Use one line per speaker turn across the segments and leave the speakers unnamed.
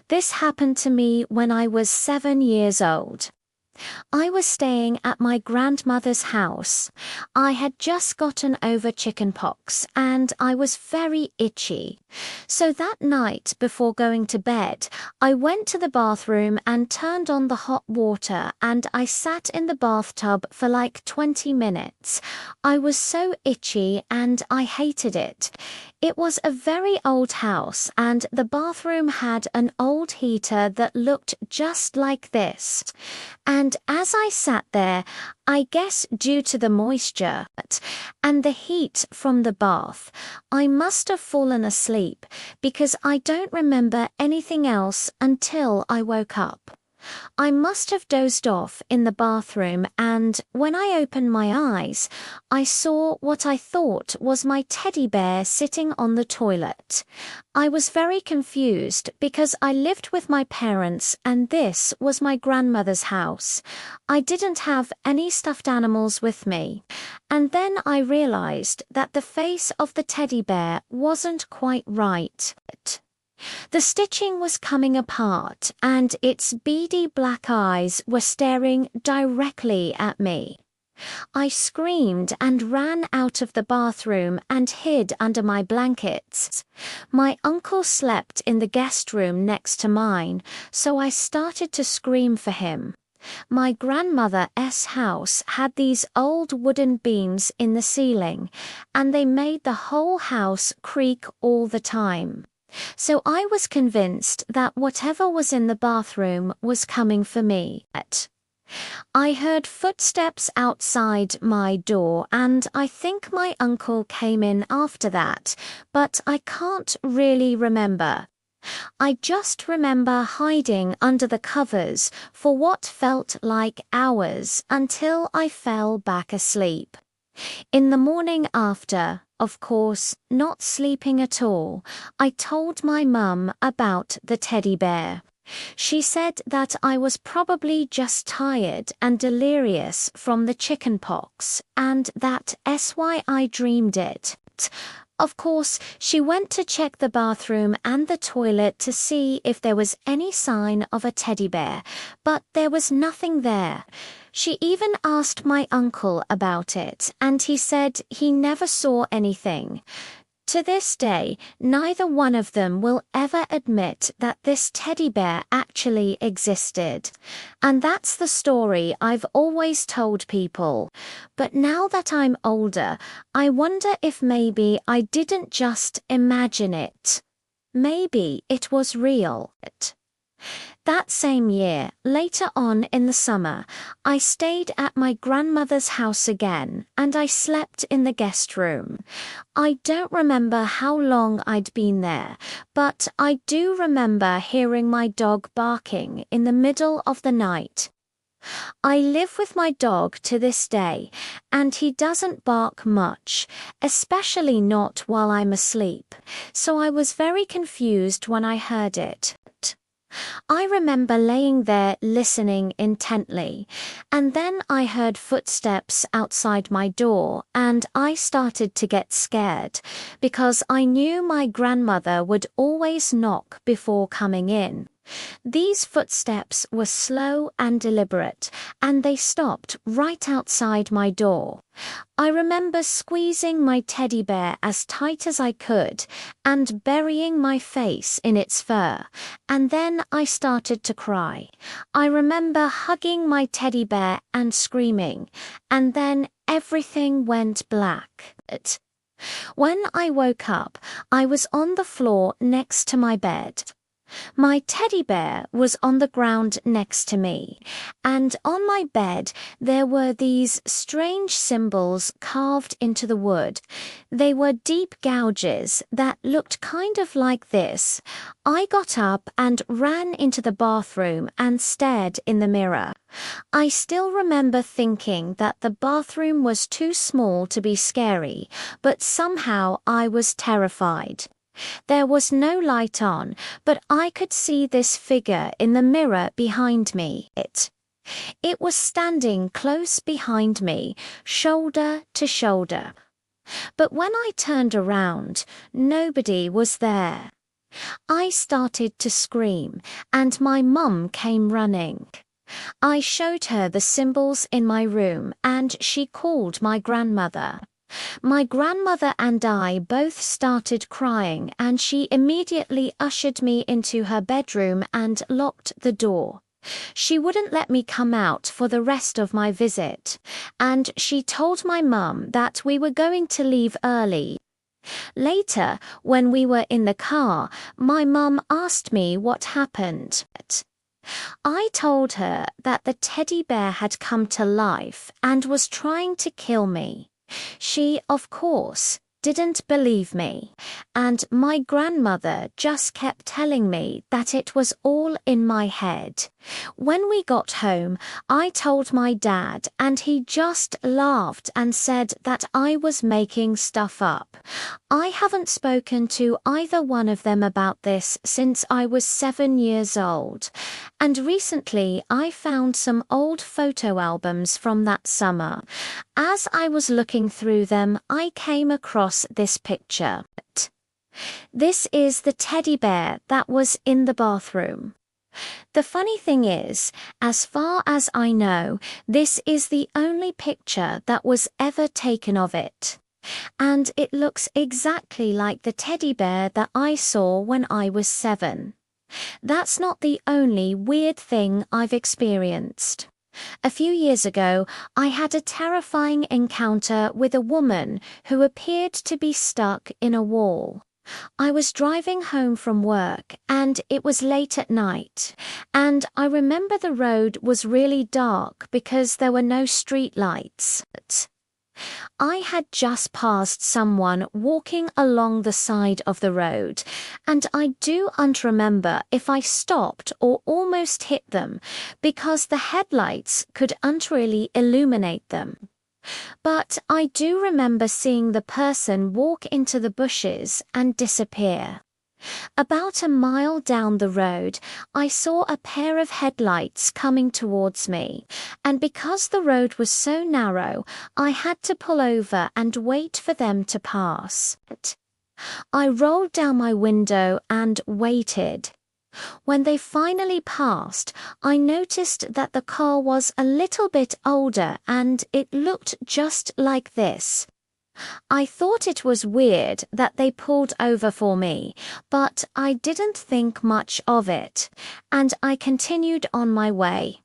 This happened to me when I was 7 years old. I was staying at my grandmother's house. I had just gotten over chickenpox and I was very itchy. So that night before going to bed, I went to the bathroom and turned on the hot water and I sat in the bathtub for like 20 minutes. I was so itchy and I hated it. It was a very old house and the bathroom had an old heater that looked just like this. And as I sat there, I guess due to the moisture and the heat from the bath, I must have fallen asleep because I don't remember anything else until I woke up. I must have dozed off in the bathroom and when I opened my eyes, I saw what I thought was my teddy bear sitting on the toilet. I was very confused because I lived with my parents and this was my grandmother's house. I didn't have any stuffed animals with me. And then I realized that the face of the teddy bear wasn't quite right. The stitching was coming apart and its beady black eyes were staring directly at me. I screamed and ran out of the bathroom and hid under my blankets. My uncle slept in the guest room next to mine, so I started to scream for him. My grandmother's house had these old wooden beams in the ceiling, and they made the whole house creak all the time. So I was convinced that whatever was in the bathroom was coming for me. I heard footsteps outside my door and I think my uncle came in after that, but I can't really remember. I just remember hiding under the covers for what felt like hours until I fell back asleep. In the morning after, of course, not sleeping at all, I told my mum about the teddy bear. She said that I was probably just tired and delirious from the chickenpox, and that's why I dreamed it. Of course, she went to check the bathroom and the toilet to see if there was any sign of a teddy bear, but there was nothing there. She even asked my uncle about it, and he said he never saw anything. To this day, neither one of them will ever admit that this teddy bear actually existed. And that's the story I've always told people. But now that I'm older, I wonder if maybe I didn't just imagine it. Maybe it was real. That same year, later on in the summer, I stayed at my grandmother's house again, and I slept in the guest room. I don't remember how long I'd been there, but I do remember hearing my dog barking in the middle of the night. I live with my dog to this day, and he doesn't bark much, especially not while I'm asleep, so I was very confused when I heard it. I remember laying there listening intently, and then I heard footsteps outside my door and I started to get scared because I knew my grandmother would always knock before coming in. These footsteps were slow and deliberate, and they stopped right outside my door. I remember squeezing my teddy bear as tight as I could and burying my face in its fur, and then I started to cry. I remember hugging my teddy bear and screaming, and then everything went black. When I woke up, I was on the floor next to my bed. My teddy bear was on the ground next to me, and on my bed there were these strange symbols carved into the wood. They were deep gouges that looked kind of like this. I got up and ran into the bathroom and stared in the mirror. I still remember thinking that the bathroom was too small to be scary, but somehow I was terrified. There was no light on, but I could see this figure in the mirror behind me. It was standing close behind me, shoulder to shoulder. But when I turned around, nobody was there. I started to scream, and my mum came running. I showed her the symbols in my room, and she called my grandmother. My grandmother and I both started crying, and she immediately ushered me into her bedroom and locked the door. She wouldn't let me come out for the rest of my visit, and she told my mum that we were going to leave early. Later, when we were in the car, my mum asked me what happened. I told her that the teddy bear had come to life and was trying to kill me. She, of course, didn't believe me, and my grandmother just kept telling me that it was all in my head. When we got home, I told my dad, and he just laughed and said that I was making stuff up. I haven't spoken to either one of them about this since I was 7 years old, and recently I found some old photo albums from that summer. As I was looking through them, I came across this picture. This is the teddy bear that was in the bathroom. The funny thing is, as far as I know, this is the only picture that was ever taken of it. And it looks exactly like the teddy bear that I saw when I was 7. That's not the only weird thing I've experienced. A few years ago, I had a terrifying encounter with a woman who appeared to be stuck in a wall. I was driving home from work, and it was late at night, and I remember the road was really dark because there were no street lights. I had just passed someone walking along the side of the road, and I don't remember if I stopped or almost hit them because the headlights couldn't really illuminate them. But I do remember seeing the person walk into the bushes and disappear. About a mile down the road, I saw a pair of headlights coming towards me, and because the road was so narrow, I had to pull over and wait for them to pass. I rolled down my window and waited. When they finally passed, I noticed that the car was a little bit older and it looked just like this. I thought it was weird that they pulled over for me, but I didn't think much of it, and I continued on my way.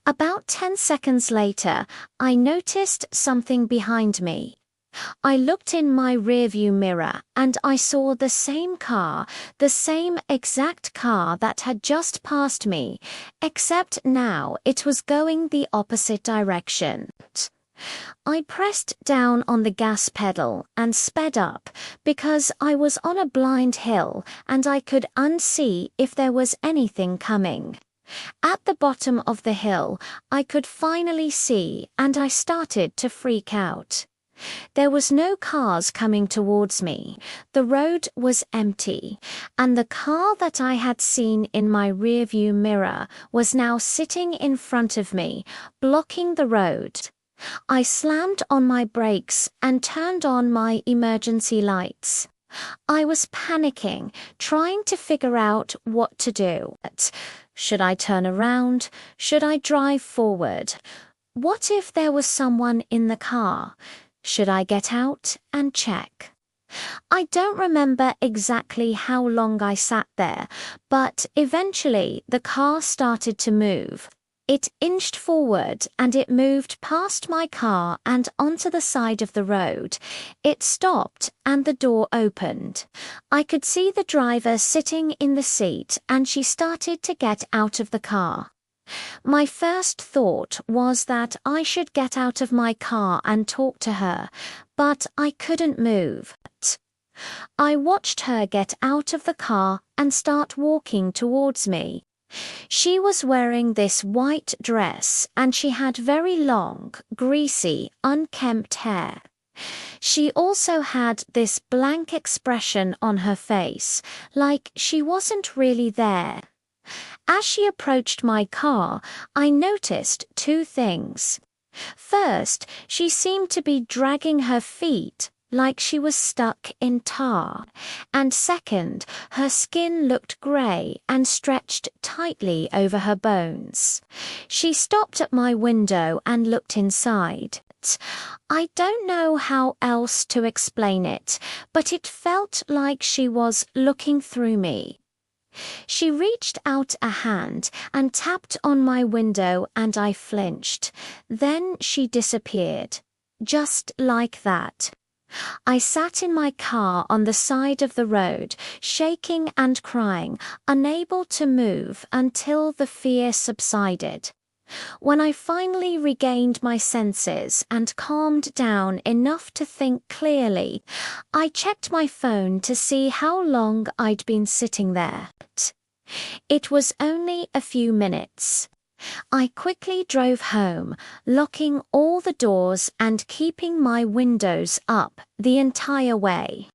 About 10 seconds later, I noticed something behind me. I looked in my rearview mirror and I saw the same car, the same exact car that had just passed me, except now it was going the opposite direction. I pressed down on the gas pedal and sped up because I was on a blind hill and I could unsee if there was anything coming. At the bottom of the hill, I could finally see and I started to freak out. There was no cars coming towards me, the road was empty, and the car that I had seen in my rearview mirror was now sitting in front of me, blocking the road. I slammed on my brakes and turned on my emergency lights. I was panicking, trying to figure out what to do. Should I turn around? Should I drive forward? What if there was someone in the car? Should I get out and check? I don't remember exactly how long I sat there, but eventually the car started to move. It inched forward and it moved past my car and onto the side of the road. It stopped and the door opened. I could see the driver sitting in the seat and she started to get out of the car. My first thought was that I should get out of my car and talk to her, but I couldn't move. I watched her get out of the car and start walking towards me. She was wearing this white dress and she had very long, greasy, unkempt hair. She also had this blank expression on her face, like she wasn't really there. As she approached my car, I noticed two things. First, she seemed to be dragging her feet, like she was stuck in tar, and second, her skin looked grey and stretched tightly over her bones. She stopped at my window and looked inside. I don't know how else to explain it, but it felt like she was looking through me. She reached out a hand and tapped on my window, and I flinched. Then she disappeared. Just like that. I sat in my car on the side of the road, shaking and crying, unable to move until the fear subsided. When I finally regained my senses and calmed down enough to think clearly, I checked my phone to see how long I'd been sitting there. It was only a few minutes. I quickly drove home, locking all the doors and keeping my windows up the entire way.